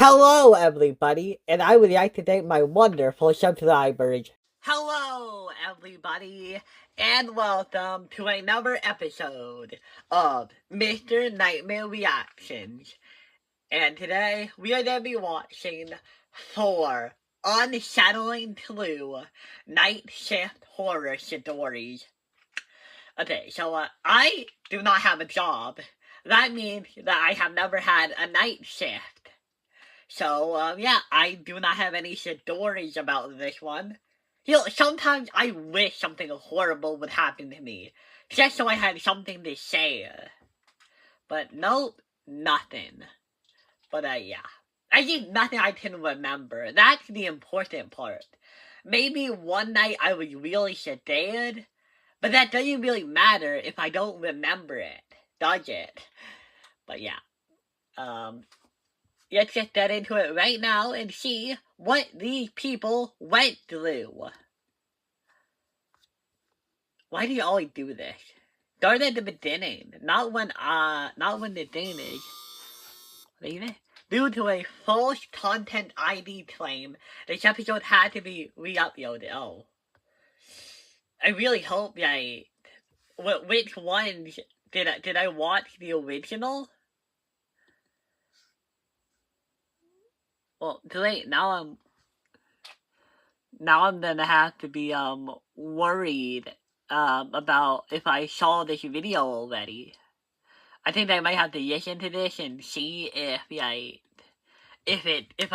Hello, everybody, and I would like to thank my wonderful subscribers. Hello, everybody, and welcome to another episode of Mr. Nightmare Reactions. And today, we are going to be watching 4 Unsettling True Night Shift Horror Stories. Okay, so I do not have a job. That means that I have never had a night shift. So, yeah, I do not have any stories about this one. Sometimes I wish something horrible would happen to me, just so I had something to say. But nope, nothing. But, yeah. I think nothing I can remember. That's the important part. Maybe one night I was really scared, but that doesn't really matter if I don't remember it, does it? But, yeah. Let's just get into it right now and see what these people went through. Why do you always do this? Start at the beginning, not when the thing is. Due to a false content ID claim, this episode had to be re-uploaded. Oh. I really hope that which ones did I watch the original? Well, great. Now I'm gonna have to be worried about if I saw this video already. I think I might have to listen to this and see if I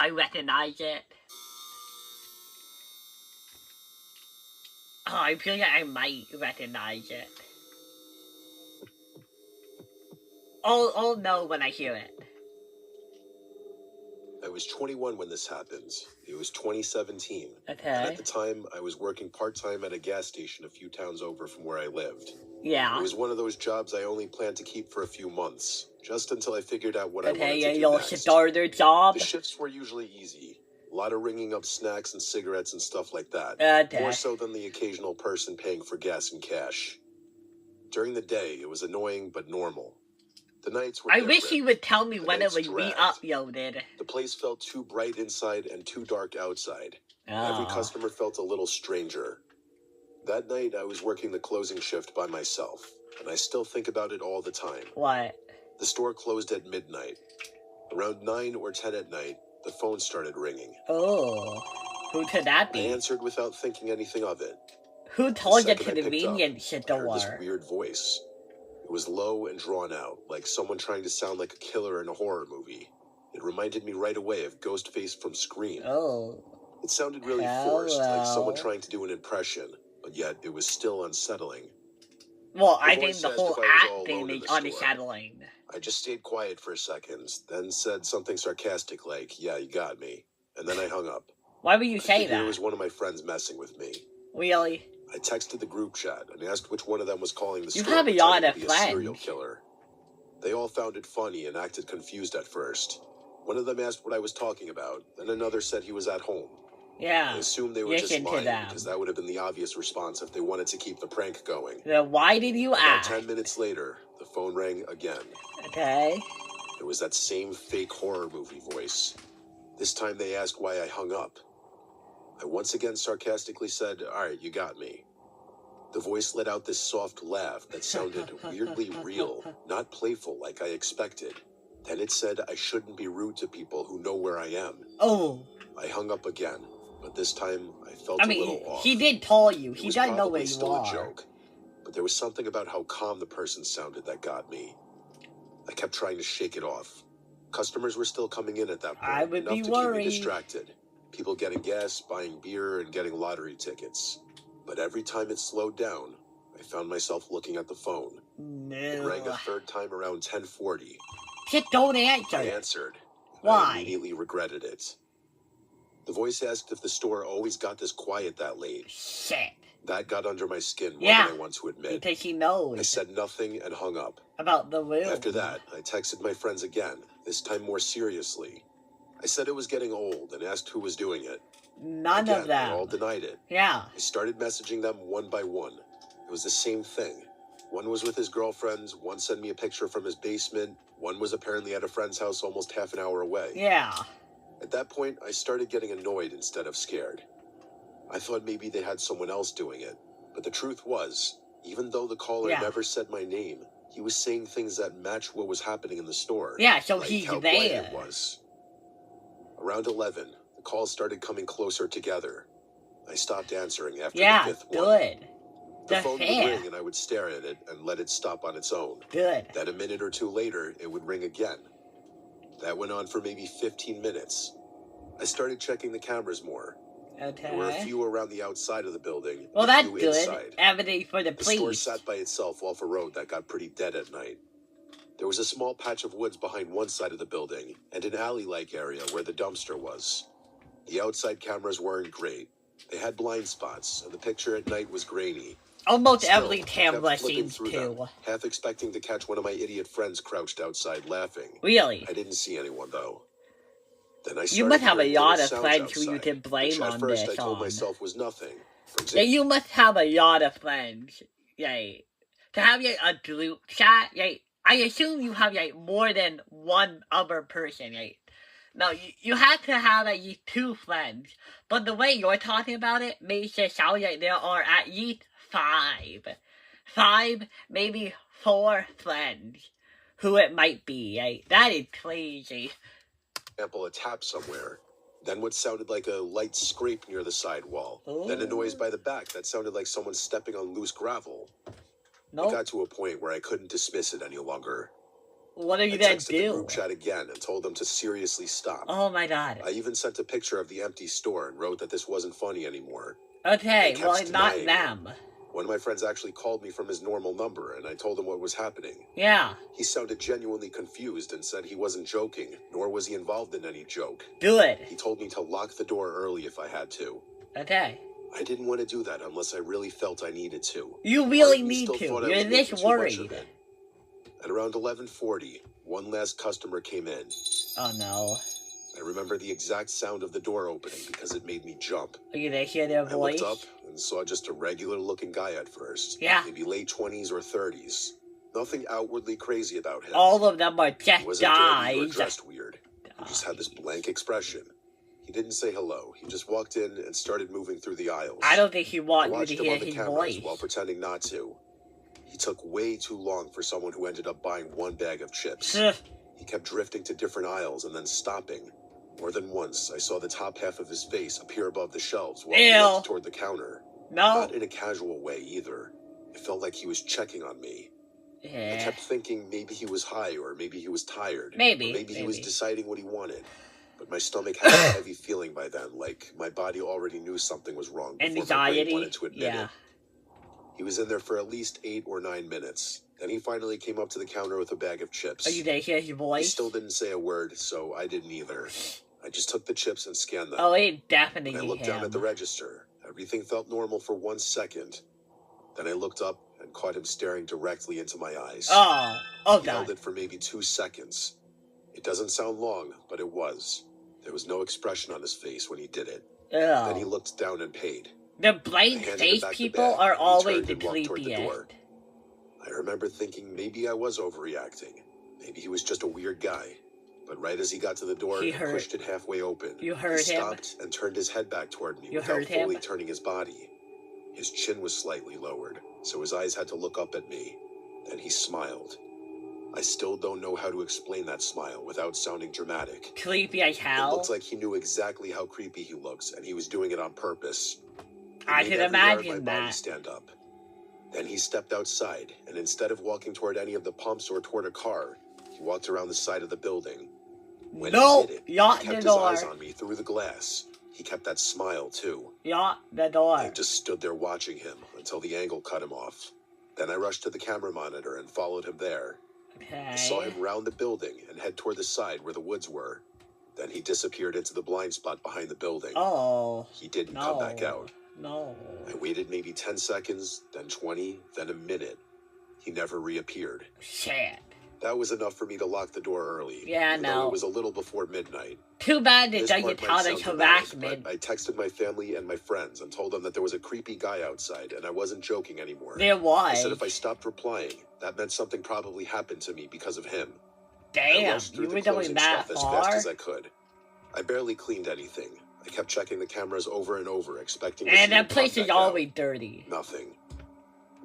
recognize it. Oh, I feel like I might recognize it. I'll know when I hear it. I was 21 when this happened. It was 2017. Okay. And at the time, I was working part-time at a gas station a few towns over from where I lived. Yeah. It was one of those jobs I only planned to keep for a few months, just until I figured out what I wanted to do next. Okay, your starter job? The shifts were usually easy. A lot of ringing up snacks and cigarettes and stuff like that. Okay. More so than the occasional person paying for gas and cash. During the day, it was annoying but normal. The nights were different. Wish he would tell me when it was re-uploaded. The place felt too bright inside and too dark outside. Every customer felt a little stranger. That night, I was working the closing shift by myself, and I still think about it all the time. What? The store closed at midnight. Around 9 or 10 at night, the phone started ringing. Oh, who could that be? I answered without thinking anything of it. Who told you to convenience store? I heard this weird voice. It was low and drawn out, like someone trying to sound like a killer in a horror movie. It reminded me right away of Ghostface from Scream. Oh. It sounded really forced, like someone trying to do an impression, but yet it was still unsettling. Well, I think the whole act thing is unsettling. I just stayed quiet for a second, then said something sarcastic like, "Yeah, you got me," and then I hung up. Why would you say that? It was one of my friends messing with me. Really? I texted the group chat and asked which one of them was calling the store. You have a lot of friends. A serial killer. They all found it funny and acted confused at first. One of them asked what I was talking about, then another said he was at home. Yeah. I assumed they were just lying because that would have been the obvious response if they wanted to keep the prank going. Then why did you ask? 10 minutes later, the phone rang again. Okay. It was that same fake horror movie voice. This time they asked why I hung up. I once again sarcastically said, "All right, you got me." The voice let out this soft laugh that sounded weirdly real, not playful like I expected. Then it said I shouldn't be rude to people who know where I am. Oh. I hung up again, but this time I felt a little off. He did tell you. He doesn't know where you still are. A joke, but there was something about how calm the person sounded that got me. I kept trying to shake it off. Customers were still coming in at that point. I would be worried. Enough to keep me distracted. People getting gas, buying beer, and getting lottery tickets. But every time it slowed down, I found myself looking at the phone. No. It rang a third time around 10:40. Just don't answer. I answered. Why? I immediately regretted it. The voice asked if the store always got this quiet that late. Shit. That got under my skin more than I want to admit. Because he knows. I said nothing and hung up. About the room. After that, I texted my friends again, this time more seriously. I said it was getting old and asked who was doing it. None of them. They all denied it. Yeah. I started messaging them one by one. It was the same thing. One was with his girlfriends, one sent me a picture from his basement, one was apparently at a friend's house almost half an hour away. Yeah. At that point, I started getting annoyed instead of scared. I thought maybe they had someone else doing it, but the truth was, even though the caller never said my name, he was saying things that matched what was happening in the store. Yeah, so like he's how there. quiet it was. Around 11, the calls started coming closer together. I stopped answering after the 5th one. Good. The phone would ring and I would stare at it and let it stop on its own. Good. Then a minute or two later, it would ring again. That went on for maybe 15 minutes. I started checking the cameras more. Okay. There were a few around the outside of the building. Well, that's good. Inside. Evidence for the police. The store sat by itself off a road that got pretty dead at night. There was a small patch of woods behind one side of the building and an alley-like area where the dumpster was. The outside cameras weren't great. They had blind spots, and the picture at night was grainy. Almost every camera seems to. Half expecting to catch one of my idiot friends crouched outside laughing. Really? I didn't see anyone, though. Then I you must have a lot of friends who you can blame on this. At first, I told on. myself was nothing. Yeah, you must have a lot of friends. Right. To have a group chat, right? I assume you have more than one other person, right? No, you have to have at least 2 friends. But the way you're talking about it makes it sound like there are at least 5. 5, maybe 4 friends. Who it might be, right? That is crazy. A tap somewhere. Then what sounded like a light scrape near the sidewall. Ooh. Then a noise by the back that sounded like someone stepping on loose gravel. Nope. It got to a point where I couldn't dismiss it any longer. What are you gonna do? I texted the group chat again and told them to seriously stop. Oh my god. I even sent a picture of the empty store and wrote that this wasn't funny anymore. Okay, well, not them. One of my friends actually called me from his normal number, and I told him what was happening. Yeah. He sounded genuinely confused and said he wasn't joking, nor was he involved in any joke. Good. He told me to lock the door early if I had to. Okay. I didn't want to do that unless I really felt I needed to. You really need to. You're this worried. At around 11:40, one last customer came in. Oh no. I remember the exact sound of the door opening because it made me jump. Are you gonna hear their voice? I looked up and saw just a regular-looking guy at first. Yeah. Maybe late 20s or 30s. Nothing outwardly crazy about him. All of them are just guys. He wasn't dirty or dressed weird. He just had this blank expression. He didn't say hello. He just walked in and started moving through the aisles. I don't think he wanted you to hear his voice. While pretending not to. He took way too long for someone who ended up buying one bag of chips. He kept drifting to different aisles and then stopping. More than once, I saw the top half of his face appear above the shelves while he looked toward the counter. No. Not in a casual way, either. It felt like he was checking on me. Yeah. I kept thinking maybe he was high or maybe he was tired. Maybe he was deciding what he wanted. But my stomach had a heavy feeling by then, like my body already knew something was wrong before my brain wanted to admit it. He was in there for at least 8 or 9 minutes. Then he finally came up to the counter with a bag of chips. Are you gonna hear his voice? He still didn't say a word, so I didn't either. I just took the chips and scanned them. Oh, it definitely I looked down at the register. Everything felt normal for 1 second. Then I looked up and caught him staring directly into my eyes. Oh He god. held it for maybe 2 seconds. It doesn't sound long, but it was. There was no expression on his face when he did it. Then he looked down and paid. The blank face people are always the creepiest. I remember thinking maybe I was overreacting. Maybe he was just a weird guy. But right as he got to the door and pushed it halfway open, he stopped and turned his head back toward me without fully turning his body. His chin was slightly lowered, so his eyes had to look up at me. Then he smiled. I still don't know how to explain that smile without sounding dramatic. Creepy as hell. It looks like he knew exactly how creepy he looks, and he was doing it on purpose. I can imagine that. Body stand up. Then he stepped outside, and instead of walking toward any of the pumps or toward a car, he walked around the side of the building. When he did it, he kept his eyes on me through the glass. He kept that smile, too. The door. I just stood there watching him until the angle cut him off. Then I rushed to the camera monitor and followed him there. Okay. I saw him round the building and head toward the side where the woods were. Then he disappeared into the blind spot behind the building. Oh. He didn't come back out. No. I waited maybe 10 seconds, then 20, then a minute. He never reappeared. Shit. That was enough for me to lock the door early. Yeah, no. It was a little before midnight. Too bad it doesn't count as harassment. I texted my family and my friends and told them that there was a creepy guy outside and I wasn't joking anymore. There was. I said if I stopped replying, that meant something probably happened to me because of him. Damn, you were going that far? As fast as I could. I barely cleaned anything. I kept checking the cameras over and over, expecting to see And that them place pop is back always out. dirty. Nothing.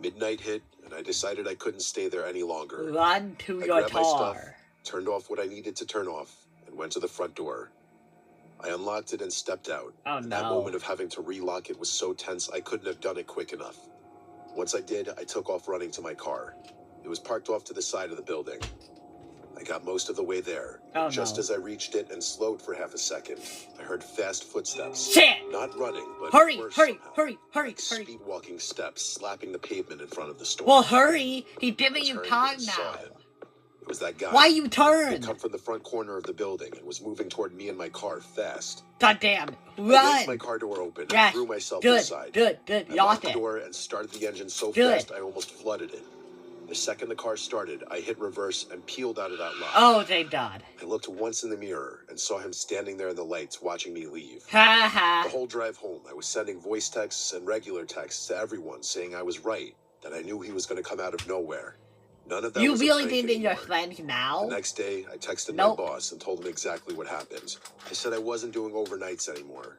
Midnight hit, and I decided I couldn't stay there any longer. Run to I your grabbed my stuff, car. turned off what I needed to turn off, and went to the front door. I unlocked it and stepped out. Oh, and no. That moment of having to relock it was so tense I couldn't have done it quick enough. Once I did, I took off running to my car. It was parked off to the side of the building. I got most of the way there. Oh, Just no. as I reached it and slowed for half a second, I heard fast footsteps. Shit! Not running, but hurry, worse hurry, somehow. hurry, hurry, Like hurry. speed walking steps slapping the pavement in front of the store. Well, hurry! He's giving I you turned time and saw now. him. It was that guy. Why you He'd turn? come from the front corner of the building and was moving toward me and my car fast. God damn it. I Run! yanked my car door open and Yes. threw myself Good, inside. good. I locked the door and started the engine so Good. fast I almost flooded it. The second the car started, I hit reverse and peeled out of that lot. Oh, thank God. I looked once in the mirror and saw him standing there in the lights watching me leave. Ha ha. The whole drive home, I was sending voice texts and regular texts to everyone saying I was right, that I knew he was going to come out of nowhere. None of that You was really a prank think you're anymore. friends now? The next day, I texted Nope. my boss and told him exactly what happened. I said I wasn't doing overnights anymore.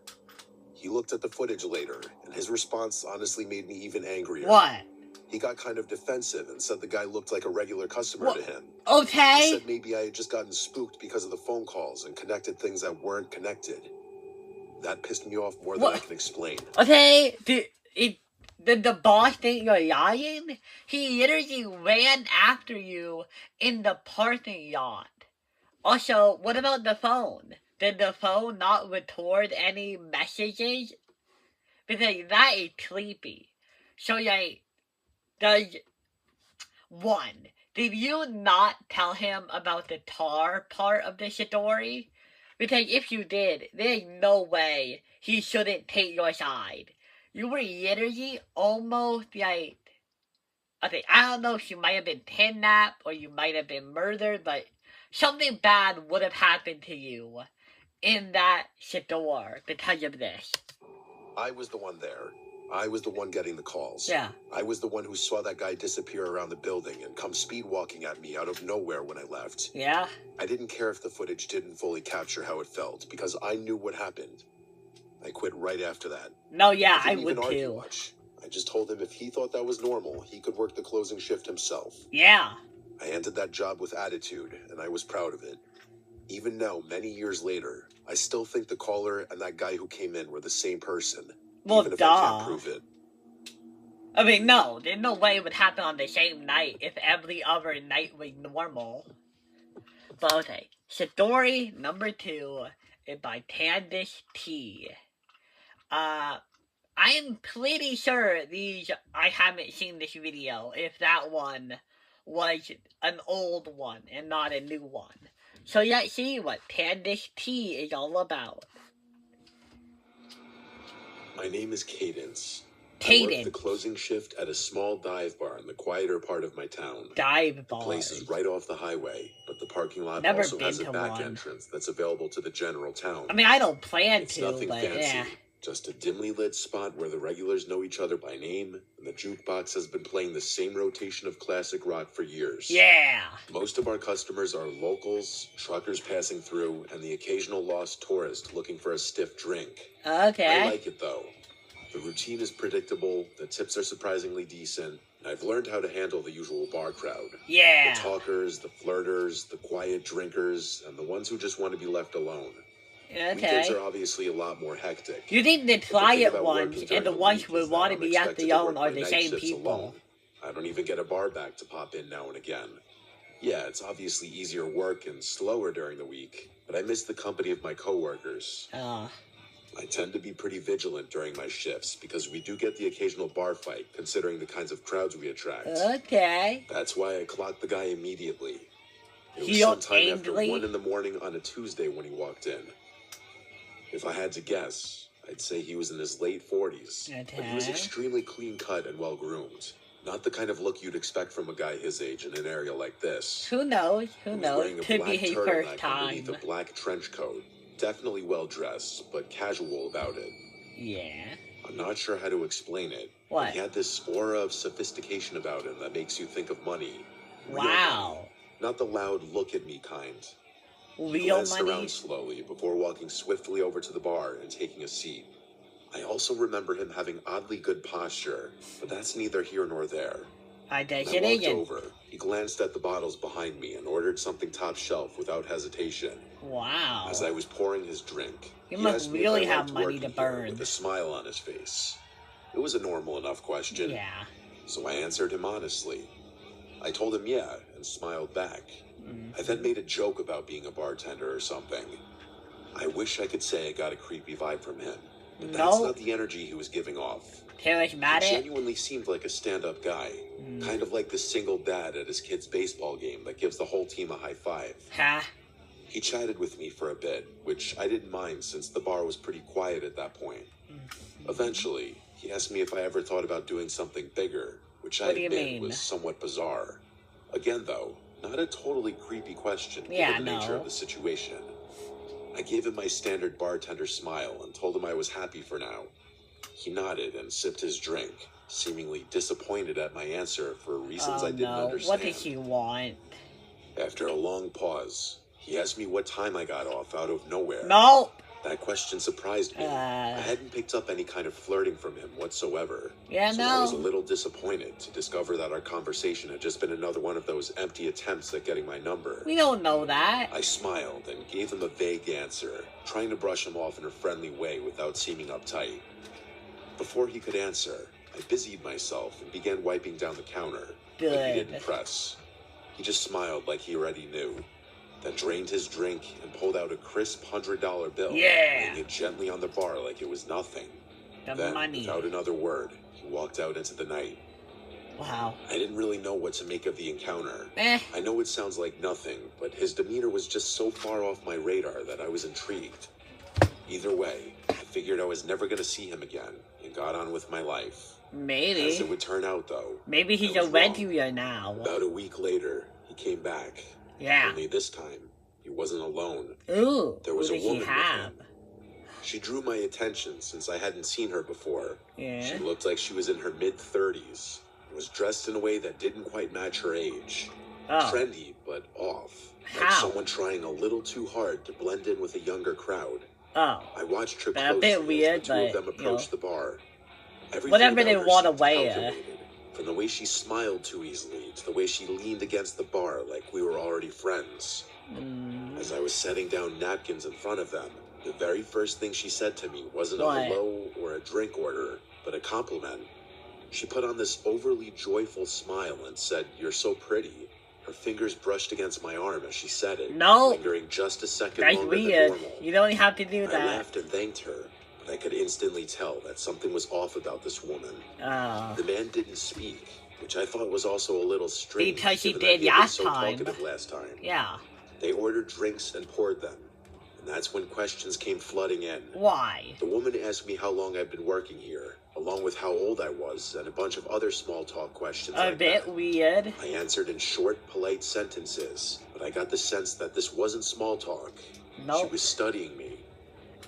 He looked at the footage later, and his response honestly made me even angrier. What? He got kind of defensive and said the guy looked like a regular customer to him. He Okay. said maybe I had just gotten spooked because of the phone calls and connected things that weren't connected. That pissed me off more than I can explain. Okay. Did the boss think you're lying? He literally ran after you in the parking lot. Also, what about the phone? Did the phone not record any messages? Because that is creepy. So, like, did you not tell him about the tar part of the story? Because if you did, there's no way he shouldn't take your side. You were literally almost like... Okay, I don't know if you might have been kidnapped or you might have been murdered, but something bad would have happened to you in that store because of this. I was the one there. I was the one getting the calls. Yeah. I was the one who saw that guy disappear around the building and come speed walking at me out of nowhere when I left. Yeah? I didn't care if the footage didn't fully capture how it felt, because I knew what happened. I quit right after that. No, yeah, I didn't would even argue too. much. I just told him if he thought that was normal, he could work the closing shift himself. Yeah. I ended that job with attitude, and I was proud of it. Even now, many years later, I still think the caller and that guy who came in were the same person. Well, even if I can't prove it. I mean, no, there's no way it would happen on the same night if every other night was normal. But okay, story number 2 is by Candice T. I'm pretty sure I haven't seen this video if that one was an old one and not a new one. So let's see what Candice T is all about. My name is Cadence. Cadence. I work the closing shift at a small dive bar in the quieter part of my town. Dive bar. The place is right off the highway, but the parking lot Never also been has a to back one. entrance that's available to the general town. I mean, I don't plan It's to, nothing but fancy, yeah. just a dimly lit spot where the regulars know each other by name, and the jukebox has been playing the same rotation of classic rock for years. Yeah. Most of our customers are locals, truckers passing through, and the occasional lost tourist looking for a stiff drink. Okay. I like it though. The routine is predictable, the tips are surprisingly decent, and I've learned how to handle the usual bar crowd. Yeah. The talkers, the flirters, the quiet drinkers, and the ones who just want to be left alone. Weekends Okay. are obviously a lot more hectic. You think the But the thing quiet about ones working and during the the ones week who is that want to I'm be left expected to alone work are my the night same shifts people? alone. I don't even get a bar back to pop in now and again. Yeah, it's obviously easier work and slower during the week, but I miss the company of my coworkers. I tend to be pretty vigilant during my shifts because we do get the occasional bar fight, considering the kinds of crowds we attract. Okay. That's why I clocked the guy immediately. It was He looked sometime after angry? 1 a.m. on a Tuesday when he walked in. If I had to guess, I'd say he was in his late 40s. But he was Okay. extremely clean-cut and well-groomed. Not the kind of look you'd expect from a guy his age in an area like this. Who knows? Who He was knows? wearing a Could black be his turtleneck first underneath time. a black trench coat. Definitely well-dressed, but casual about it. Yeah. I'm not sure how to explain it. What? But he had this aura of sophistication about him that makes you think of money. Real Wow. money. Not the loud look-at-me kind. He glanced around slowly before walking swiftly over to the bar and taking a seat. I also remember him having oddly good posture, but that's neither here nor there. I walked over. He glanced at the bottles behind me and ordered something top shelf without hesitation. Wow. As I was pouring his drink, he must really have money to burn. With a smile on his face. It was a normal enough question. Yeah. So I answered him honestly. I told him yeah, and smiled back. I then made a joke about being a bartender or something. I wish I could say I got a creepy vibe from him, but that's not the energy he was giving off. He genuinely seemed like a stand-up guy. Kind of like the single dad at his kid's baseball game that gives the whole team a high five. He chatted with me for a bit, which I didn't mind since the bar was pretty quiet at that point. Eventually, he asked me if I ever thought about doing something bigger, which I admit was somewhat bizarre. Again, though, not a totally creepy question given the nature of the situation. I gave him my standard bartender smile and told him I was happy for now. He nodded and sipped his drink, seemingly disappointed at my answer for reasons I didn't understand. What did he want? After a long pause, he asked me what time I got off out of nowhere. No! That question surprised me. I hadn't picked up any kind of flirting from him whatsoever. I was a little disappointed to discover that our conversation had just been another one of those empty attempts at getting my number. We don't know that. I smiled and gave him a vague answer, trying to brush him off in a friendly way without seeming uptight. Before he could answer, I busied myself and began wiping down the counter. Good. But he didn't press. He just smiled like he already knew. Then drained his drink and pulled out a crisp $100 bill, laying it gently on the bar like it was nothing. Then, without another word, he walked out into the night. Wow. I didn't really know what to make of the encounter. I know it sounds like nothing, but his demeanor was just so far off my radar that I was intrigued. Either way, I figured I was never going to see him again and got on with my life. Maybe. As it would turn out, though, maybe he's a regular now. About a week later, he came back. Yeah. Only this time, he wasn't alone. Ooh. There was a woman with him. She drew my attention since I hadn't seen her before. She looked like she was in her mid-30s. Was dressed in a way that didn't quite match her age. Trendy, but off. Like someone trying a little too hard to blend in with a younger crowd. I watched her closely a bit weird, as the two of them approached the bar. Whatever they want to wear. From the way she smiled too easily to the way she leaned against the bar like we were already friends. As I was setting down napkins in front of them, the very first thing she said to me wasn't a hello or a drink order, but a compliment. She put on this overly joyful smile and said, "You're so pretty." Her fingers brushed against my arm as she said it, lingering just a second longer than normal. You don't have to do that. I laughed and thanked her, but I could instantly tell that something was off about this woman. The man didn't speak, which I thought was also a little strange. Because he did last time. Last time. Yeah. They ordered drinks and poured them, and that's when questions came flooding in. Why? The woman asked me how long I'd been working here, along with how old I was, and a bunch of other small talk questions. A bit weird. I answered in short, polite sentences, but I got the sense that this wasn't small talk. She was studying me.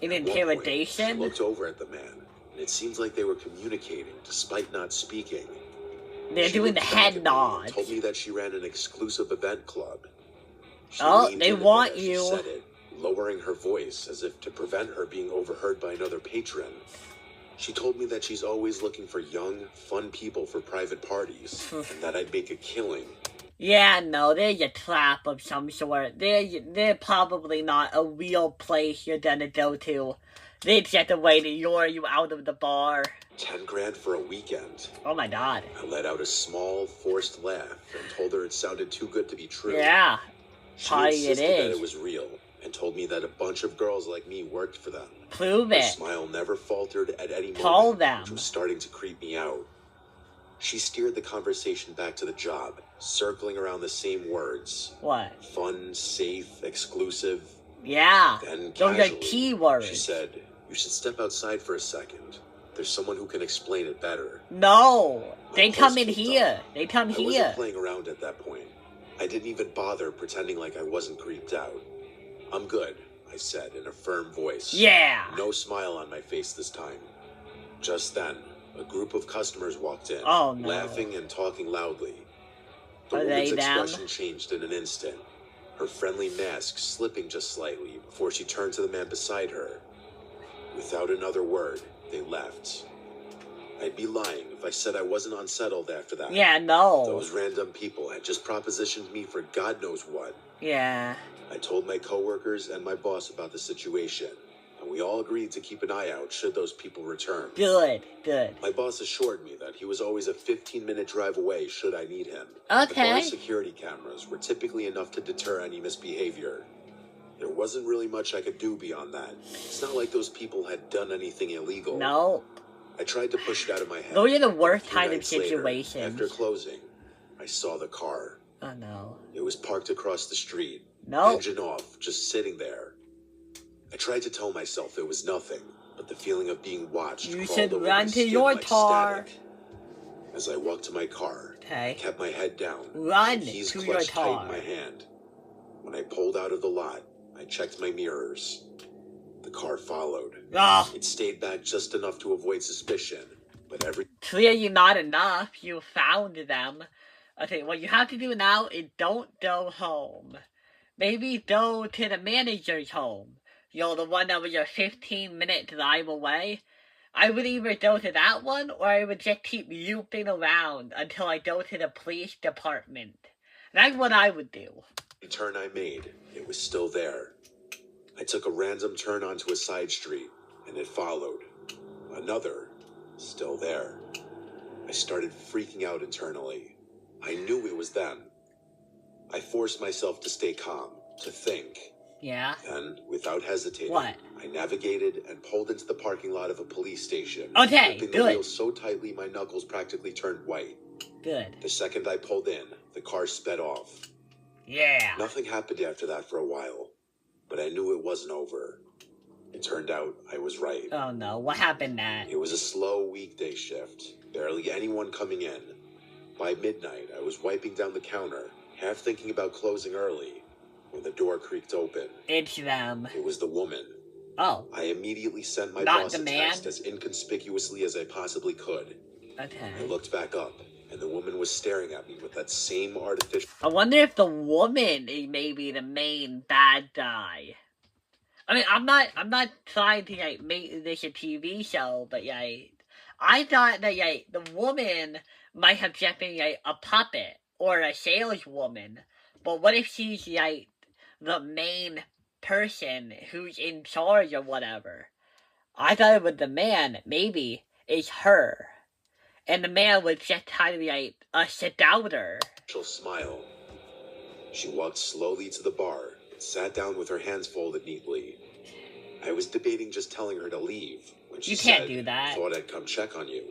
In interrogation? She looked over at the man, and it seems like they were communicating despite not speaking. They're doing the head nod. Told me that she ran an exclusive event club. They want you. She said it, lowering her voice as if to prevent her being overheard by another patron. She told me that she's always looking for young, fun people for private parties, and that I'd make a killing. Yeah, no, there's a trap of some sort. They're probably not a real place you're gonna go to. They just a way to lure you out of the bar. 10 grand for a weekend. Oh my god. I let out a small, forced laugh and told her it sounded too good to be true. Yeah, probably it is. She insisted that it was real and told me that a bunch of girls like me worked for them. Prove it. Her smile never faltered at any moment, Told them. which was starting to creep me out. She steered the conversation back to the job, circling around the same words. What? Fun, safe, exclusive. Yeah, then those are key words. She said, "You should step outside for a second. There's someone who can explain it better." No, they come in here. They come here. I wasn't playing around at that point. I didn't even bother pretending like I wasn't creeped out. "I'm good," I said in a firm voice. Yeah. No smile on my face this time. Just then, a group of customers walked in, laughing and talking loudly. The woman's expression changed in an instant. her friendly mask slipping just slightly before she turned to the man beside her. Without another word, they left. I'd be lying if I said I wasn't unsettled after that. Yeah, no. Those random people had just propositioned me for God knows what. Yeah. I told my coworkers and my boss about the situation, and we all agreed to keep an eye out should those people return. Good, good. My boss assured me that he was always a 15-minute drive away should I need him. Okay. The bar security cameras were typically enough to deter any misbehavior. There wasn't really much I could do beyond that. It's not like those people had done anything illegal. No. I tried to push it out of my head. Those are the worst kind of situations. Later, after closing, I saw the car. Oh no. It was parked across the street. No. Engine off, just sitting there. I tried to tell myself it was nothing, but the feeling of being watched you crawled should over run my to skin your like car. static. As I walked to my car, okay. I kept my head down. Run the keys to your clutched car. tight in my hand. When I pulled out of the lot, I checked my mirrors. The car followed. Ugh. It stayed back just enough to avoid suspicion, but clearly not enough. You found them. Okay, what you have to do now is don't go home. Maybe go to the manager's home. You know, the one that was a 15-minute drive away. I would either go to that one, or I would just keep looping around until I go to the police department. That's what I would do. The turn I made, it was still there. I took a random turn onto a side street, and it followed. Another, still there. I started freaking out internally. I knew it was them. I forced myself to stay calm, to think. Yeah? Then, without hesitating, what? I navigated and pulled into the parking lot of a police station. Okay, gripping good. the wheel so tightly my knuckles practically turned white. Good. The second I pulled in, the car sped off. Yeah. Nothing happened after that for a while, but I knew it wasn't over. It turned out I was right. Oh no, what happened next? It was a slow weekday shift, barely anyone coming in. By midnight, I was wiping down the counter, half thinking about closing early, when the door creaked open. It's them. It was the woman. Oh. I immediately sent my Not boss the a man? text as inconspicuously as I possibly could. Okay. I looked back up, and the woman was staring at me with that same artificial... I wonder if the woman is maybe the main bad guy. I mean, I'm not trying to like make this a TV show, but like, I thought that like the woman might have just been like a puppet or a saleswoman. But what if she's like the main person who's in charge or whatever? I thought it was the man. Maybe it's her, and the man was just kind of like a seducer. Smile. She walked slowly to the bar and sat down with her hands folded neatly. I was debating just telling her to leave when she said, "You can't do that. Thought I'd come check on you."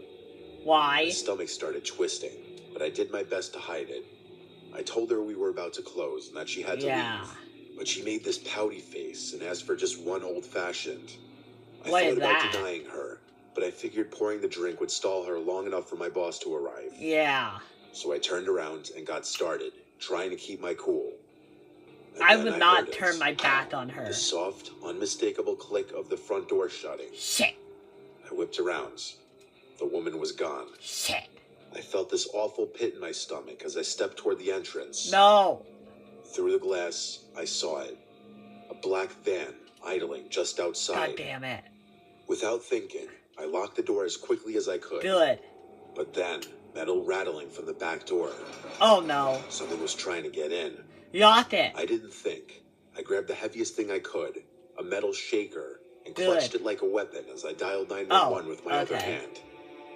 Why? My stomach started twisting, but I did my best to hide it. I told her we were about to close and that she had to leave. But she made this pouty face and asked for just one old-fashioned. I thought about denying her, but I figured pouring the drink would stall her long enough for my boss to arrive. Yeah. So I turned around and got started, trying to keep my cool. And I would not turn my back on her. The soft, unmistakable click of the front door shutting. Shit. I whipped around. The woman was gone. Shit. I felt this awful pit in my stomach as I stepped toward the entrance. No. Through the glass, I saw it. A black van idling just outside. God damn it. Without thinking, I locked the door as quickly as I could. Good. But then, metal rattling from the back door. Oh no. Someone was trying to get in. Lock it. I didn't think. I grabbed the heaviest thing I could, a metal shaker, and clutched it like a weapon as I dialed 911 with my other hand.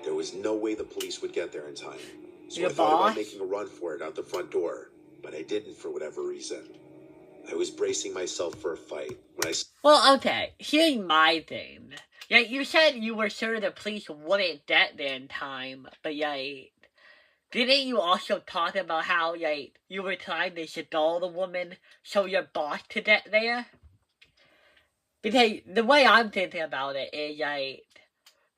There was no way the police would get there in time. So I thought about making a run for it out the front door, but I didn't for whatever reason. I was bracing myself for a fight when I... Well, okay, here's my thing. Yeah, you said you were sure the police wouldn't get there in time, but like, didn't you also talk about how like you were trying to seduce the woman so your boss could get there? Because the way I'm thinking about it is like,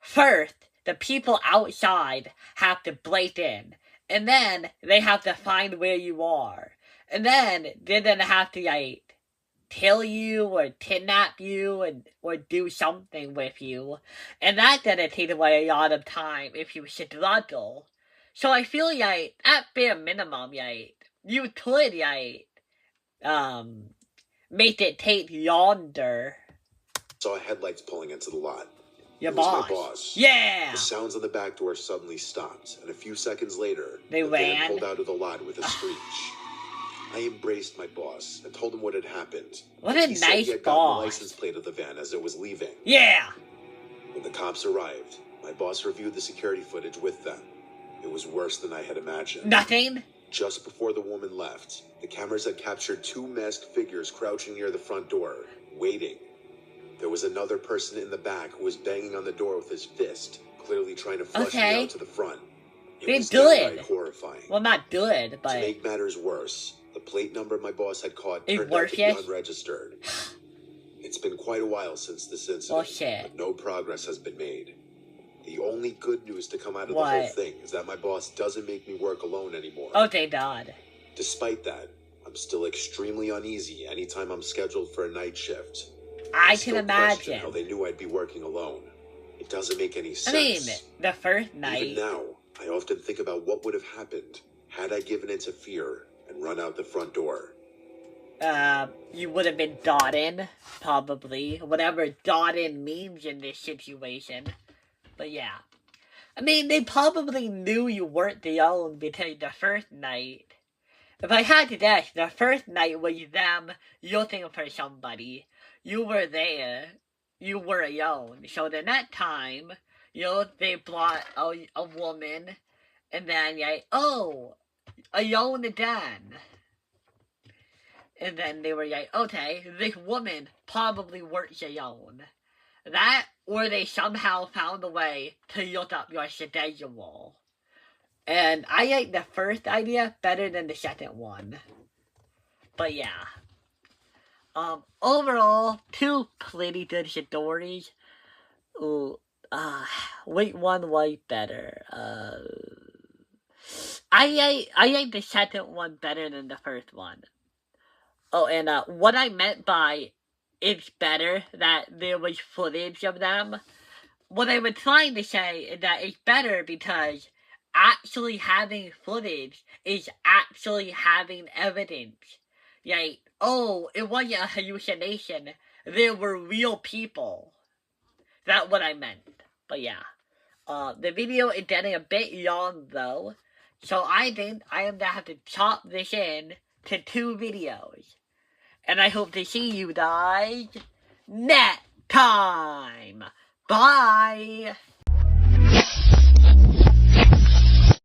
first, the people outside have to break in, and then they have to find where you are, and then they're gonna have to like kill you or kidnap you and or do something with you, and that's gonna take away a lot of time if you struggle. So I feel like at bare minimum, like you could like made it take yonder. Saw headlights pulling into the lot. Your It was boss. my boss. Yeah! The sounds on the back door suddenly stopped, and a few seconds later, the van pulled out of the lot with a screech. I embraced my boss and told him what had happened. What a he nice said he had gotten boss. the license plate of the van as it was leaving. Yeah! When the cops arrived, my boss reviewed the security footage with them. It was worse than I had imagined. Nothing? Just before the woman left, the cameras had captured two masked figures crouching near the front door, waiting. There was another person in the back who was banging on the door with his fist, clearly trying to flush me out to the front. It was downright horrifying. Well, not good, but... To make matters worse, the plate number my boss had caught turned out to be unregistered. It's been quite a while since this incident, but no progress has been made. The only good news to come out of the whole thing is that my boss doesn't make me work alone anymore. Oh, thank God. Despite that, I'm still extremely uneasy anytime I'm scheduled for a night shift. I can imagine how they knew I'd be working alone. It doesn't make any sense. I mean, the first night... Even now, I often think about what would have happened had I given into fear and run out the front door. You would have been dotted, probably. Whatever dotted means in this situation. But yeah. I mean, they probably knew you weren't the own because the first night... If I had to guess, the first night was them looking for somebody. You were there. You were alone. So the next time, they brought a woman, and then alone again. And then they were like, okay, this woman probably works alone. That, or they somehow found a way to look up your schedule. And I like the first idea better than the second one. But yeah. Overall, two pretty good stories. Ooh, which one was better? I like the second one better than the first one. Oh, and what I meant by it's better that there was footage of them, what I was trying to say is that it's better because actually having footage is actually having evidence. Like, oh, it wasn't a hallucination. There were real people. That's what I meant. But yeah. The video is getting a bit long though. So I think I am going to have to chop this in to 2 videos. And I hope to see you guys next time. Bye!